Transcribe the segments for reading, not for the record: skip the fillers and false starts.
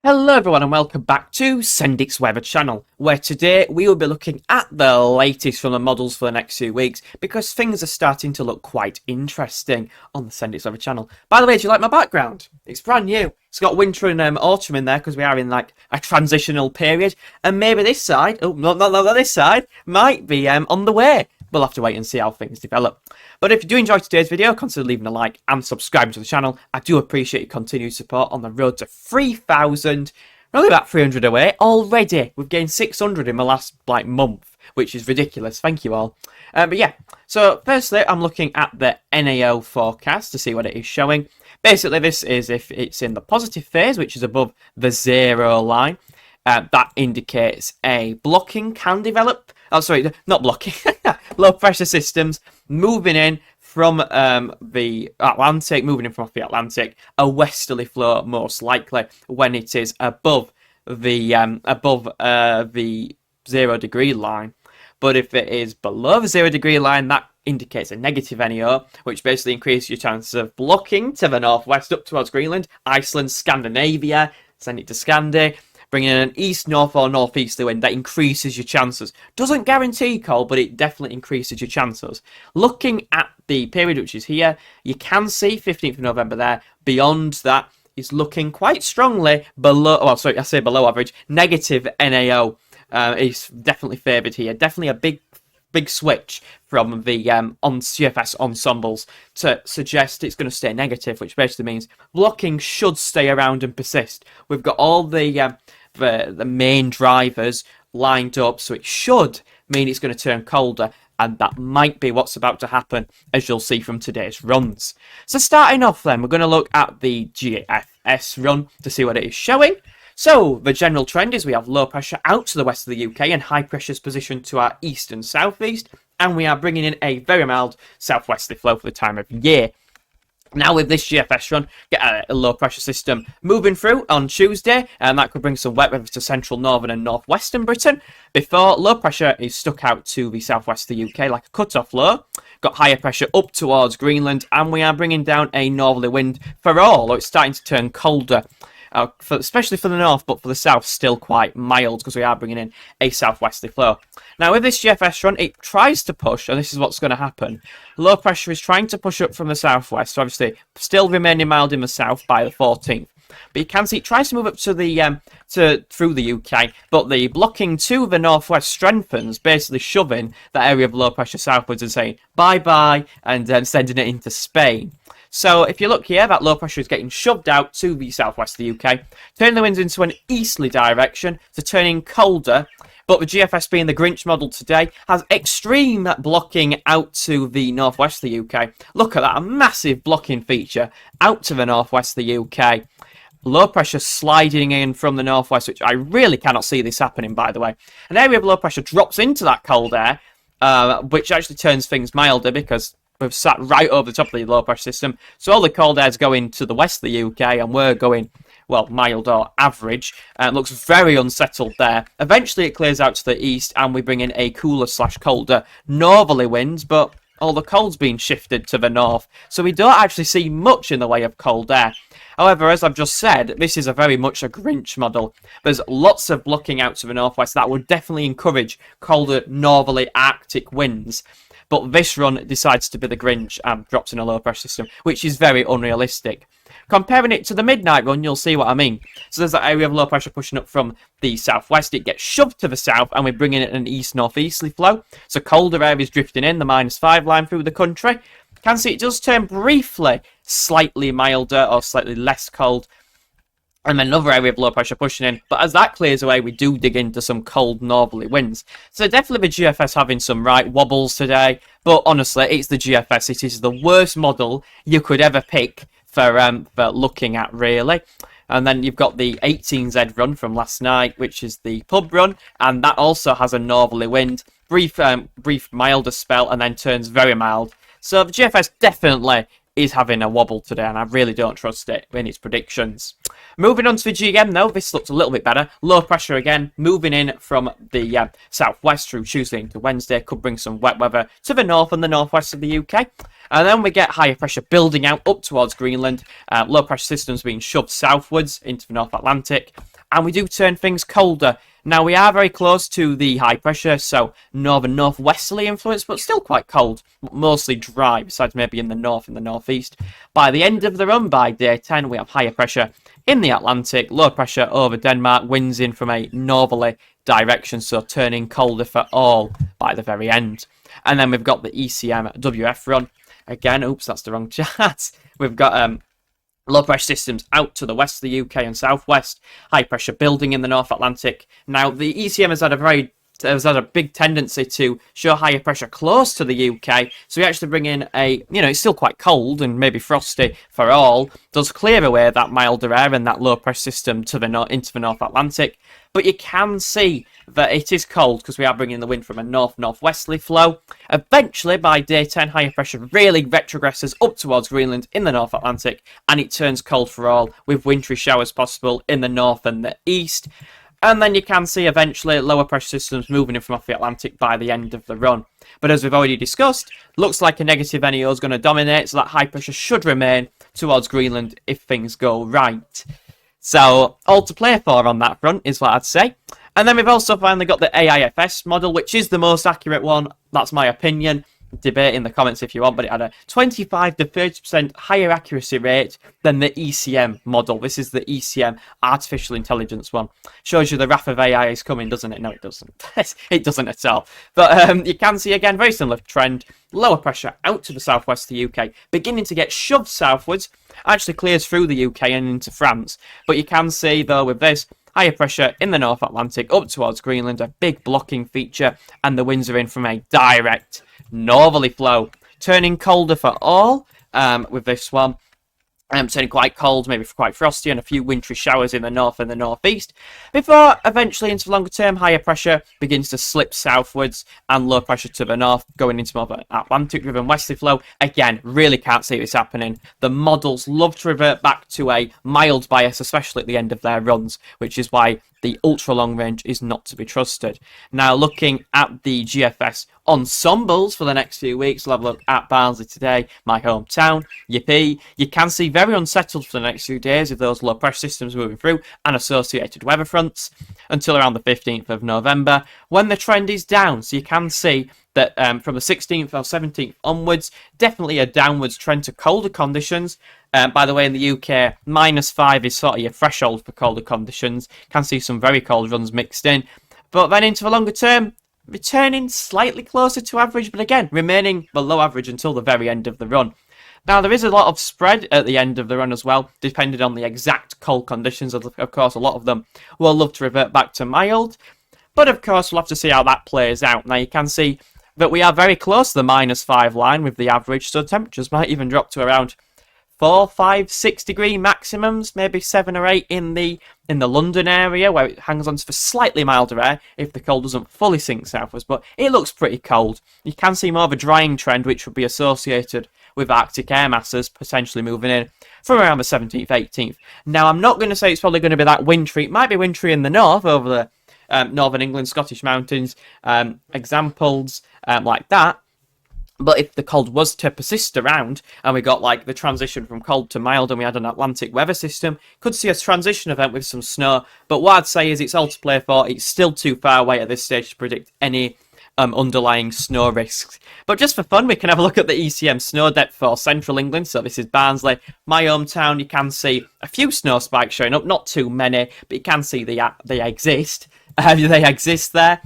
Hello everyone and welcome back to Sendik's Weather channel, where today we will be looking at the latest from the models for the next 2 weeks, because things are starting to look quite interesting on the Sendik's Weather channel. By the way, do you like my background? It's brand new. It's got winter and autumn in there because we are in like a transitional period, and maybe this side, not this side, might be on the way. We'll have to wait and see how things develop. But if you do enjoy today's video, consider leaving a like and subscribing to the channel. I do appreciate your continued support on the road to 3,000. We're only about 300 away already. We've gained 600 in the last month, which is ridiculous. Thank you all. But yeah, so firstly, I'm looking at the NAO forecast to see what it is showing. Basically, this is if it's in the positive phase, which is above the 0 line. That indicates a blocking can develop. Oh, sorry, not blocking. Low pressure systems moving in from the Atlantic, moving in from off the Atlantic. A westerly flow, most likely, when it is above the 0 degree line. But if it is below the 0 degree line, that indicates a negative NAO, which basically increases your chances of blocking to the northwest up towards Greenland, Iceland, Scandinavia. Send it to Scandi. Bringing in an east, north or northeasterly wind, that increases your chances. Doesn't guarantee cold, but it definitely increases your chances. Looking at the period which is here, you can see 15th of November there. Beyond that is looking quite strongly below, well, sorry, I say below average, negative NAO is definitely favoured here. Definitely a big switch from the GEFS ensembles to suggest it's going to stay negative, which basically means blocking should stay around and persist. We've got all the main drivers lined up, so it should mean it's going to turn colder, and that might be what's about to happen, as you'll see from today's runs. So starting off then, we're going to look at the GEFS run to see what it is showing. So the general trend is we have low pressure out to the west of the UK and high pressure is positioned to our east and southeast, and we are bringing in a very mild southwesterly flow for the time of year. Now with this GFS run, get a low pressure system moving through on Tuesday, and that could bring some wet weather to central, northern and northwestern Britain before low pressure is stuck out to the southwest of the UK like a cut-off low. Got higher pressure up towards Greenland, and we are bringing down a northerly wind for all, although it's starting to turn colder. Especially for the north, but for the south, still quite mild because we are bringing in a southwesterly flow. Now, with this GFS run, it tries to push, and this is what's going to happen. Low pressure is trying to push up from the southwest, so obviously still remaining mild in the south by the 14th. But you can see it tries to move up to the through the UK, but the blocking to the northwest strengthens, basically shoving that area of low pressure southwards and saying bye-bye, and then sending it into Spain. So if you look here, that low pressure is getting shoved out to the southwest of the UK, turning the winds into an easterly direction, so turning colder. But the GFS being the Grinch model today has extreme blocking out to the northwest of the UK. Look at that, a massive blocking feature out to the northwest of the UK. Low pressure sliding in from the northwest, which I really cannot see this happening, by the way. An area of low pressure drops into that cold air, which actually turns things milder because we've sat right over the top of the low pressure system. So all the cold air is going to the west of the UK, and we're going, well, mild or average. It looks very unsettled there. Eventually it clears out to the east, and we bring in a cooler / colder northerly winds, but all the cold's been shifted to the north. So we don't actually see much in the way of cold air. However, as I've just said, this is very much a Grinch model. There's lots of blocking out to the northwest that would definitely encourage colder northerly Arctic winds. But this run decides to be the Grinch and drops in a low pressure system, which is very unrealistic. Comparing it to the midnight run, you'll see what I mean. So there's that area of low pressure pushing up from the southwest. It gets shoved to the south, and we're bringing in an east-northeasterly flow. So colder air is drifting in, the -5 line through the country. Can see it does turn briefly slightly milder or slightly less cold, and then another area of low pressure pushing in. But as that clears away, we do dig into some cold northerly winds. So definitely the GFS having some right wobbles today. But honestly, it's the GFS. It is the worst model you could ever pick for looking at, really. And then you've got the 18Z run from last night, which is the pub run, and that also has a northerly wind. Brief milder spell, and then turns very mild. So the GFS definitely is having a wobble today, and I really don't trust it in its predictions. Moving on to the GM, though, this looks a little bit better. Low pressure again, moving in from the southwest through Tuesday into Wednesday, could bring some wet weather to the north and the northwest of the UK. And then we get higher pressure building out up towards Greenland. Low pressure systems being shoved southwards into the North Atlantic. and we do turn things colder. Now, we are very close to the high pressure, so northern northwesterly influence, but still quite cold, mostly dry, besides maybe in the north and the northeast. By the end of the run, by day 10, we have higher pressure in the Atlantic, low pressure over Denmark, winds in from a northerly direction, so turning colder for all by the very end. And then we've got the ECM WF run. Again, oops, that's the wrong chart. We've got low pressure systems out to the west of the UK and southwest, high pressure building in the North Atlantic. Now, the ECM has had a big tendency to show higher pressure close to the UK, so we actually bring in it's still quite cold and maybe frosty for all, does clear away that milder air and that low pressure system to into the North Atlantic. But you can see that it is cold because we are bringing the wind from a north-northwesterly flow. Eventually, by day 10, higher pressure really retrogresses up towards Greenland in the North Atlantic, and it turns cold for all, with wintry showers possible in the north and the east. And then you can see eventually lower pressure systems moving in from off the Atlantic by the end of the run. But as we've already discussed, looks like a negative NEO is going to dominate, so that high pressure should remain towards Greenland if things go right. So, all to play for on that front is what I'd say. And then we've also finally got the AIFS model, which is the most accurate one. That's my opinion. Debate in the comments if you want, but it had a 25 to 30% higher accuracy rate than the ECM model. This is the ECM artificial intelligence one. Shows you the wrath of AI is coming, doesn't it? No, it doesn't. It doesn't at all. But you can see again, very similar trend. Lower pressure out to the southwest of the UK, beginning to get shoved southwards. Actually clears through the UK and into France. But you can see though with this, higher pressure in the North Atlantic up towards Greenland, a big blocking feature, and the winds are in from a direct northerly flow, turning colder for all with this one. Turning quite cold, maybe quite frosty, and a few wintry showers in the north and the northeast, before eventually into the longer term, higher pressure begins to slip southwards and low pressure to the north, going into more of an Atlantic-driven westerly flow. Again, really can't see this happening. The models love to revert back to a mild bias, especially at the end of their runs, which is why the ultra-long range is not to be trusted. Now, looking at the GFS ensembles for the next few weeks, we'll have a look at Barnsley today, my hometown, Yippee. You can see very unsettled for the next few days with those low pressure systems moving through and associated weather fronts until around the 15th of November, when the trend is down. So you can see that from the 16th or 17th onwards, definitely a downwards trend to colder conditions. By the way, in the UK, -5 is sort of your threshold for colder conditions. Can see some very cold runs mixed in. But then into the longer term, returning slightly closer to average, but again, remaining below average until the very end of the run. Now, there is a lot of spread at the end of the run as well, depending on the exact cold conditions. Of course, a lot of them will love to revert back to mild. But of course, we'll have to see how that plays out. Now, you can see that we are very close to the -5 line with the average, so temperatures might even drop to around 4, 5, 6 degree maximums, maybe 7 or 8 in the London area, where it hangs on for slightly milder air if the cold doesn't fully sink southwards, but it looks pretty cold. You can see more of a drying trend, which would be associated with Arctic air masses potentially moving in from around the 17th, 18th. Now, I'm not going to say it's probably going to be that wintry. It might be wintry in the north, over the northern England, Scottish mountains, examples like that. But if the cold was to persist around, and we got like the transition from cold to mild, and we had an Atlantic weather system, could see a transition event with some snow. But what I'd say is it's all to play for. It's still too far away at this stage to predict any underlying snow risks. But just for fun, we can have a look at the ECM snow depth for central England. So this is Barnsley, my hometown. You can see a few snow spikes showing up, not too many, but you can see they exist. They exist there.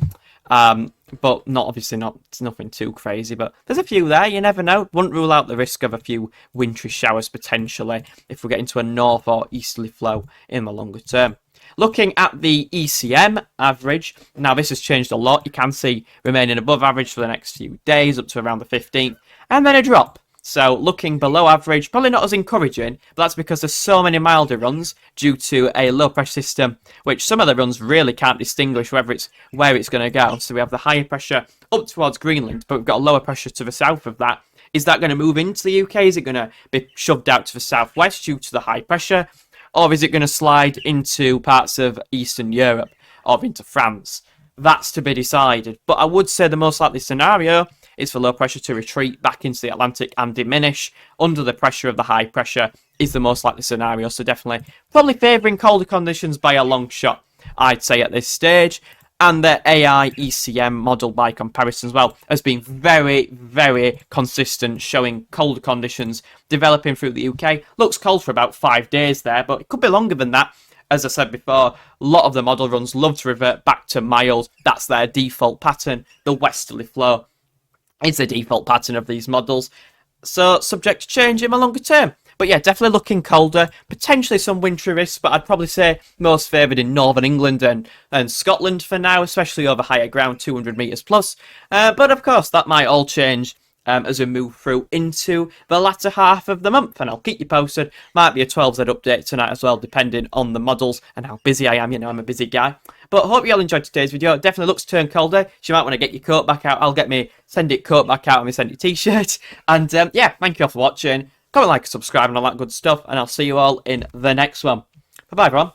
But it's nothing too crazy, but there's a few there, you never know. Wouldn't rule out the risk of a few wintry showers potentially if we get into a north or easterly flow in the longer term. Looking at the ECM average, now this has changed a lot. You can see remaining above average for the next few days up to around the 15th, and then a drop. So looking below average, probably not as encouraging, but that's because there's so many milder runs due to a low pressure system, which some of the runs really can't distinguish where it's going to go. So we have the higher pressure up towards Greenland, but we've got a lower pressure to the south of that. Is that going to move into the UK? Is it going to be shoved out to the southwest due to the high pressure? Or is it going to slide into parts of Eastern Europe or into France? That's to be decided. But I would say the most likely scenario is for low pressure to retreat back into the Atlantic and diminish under the pressure of the high pressure is the most likely scenario. So definitely probably favouring colder conditions by a long shot, I'd say, at this stage. And the AI ECM model by comparison as well has been very, very consistent, showing colder conditions developing through the UK. Looks cold for about 5 days there, but it could be longer than that. As I said before, a lot of the model runs love to revert back to mild. That's their default pattern. The westerly flow is the default pattern of these models. So subject to change in the longer term. But yeah, definitely looking colder. Potentially some wintry risks, but I'd probably say most favoured in northern England and Scotland for now, especially over higher ground, 200 metres plus. But of course, that might all change as we move through into the latter half of the month, and I'll keep you posted. Might be a 12Z update tonight as well, depending on the models and how busy I am. You know, I'm a busy guy. But hope you all enjoyed today's video. It definitely looks to turn colder, so you might want to get your coat back out. I'll get me Send It coat back out and me Send It t-shirt. And yeah, thank you all for watching. Comment, like, subscribe and all that good stuff, and I'll see you all in the next one. Bye-bye, everyone.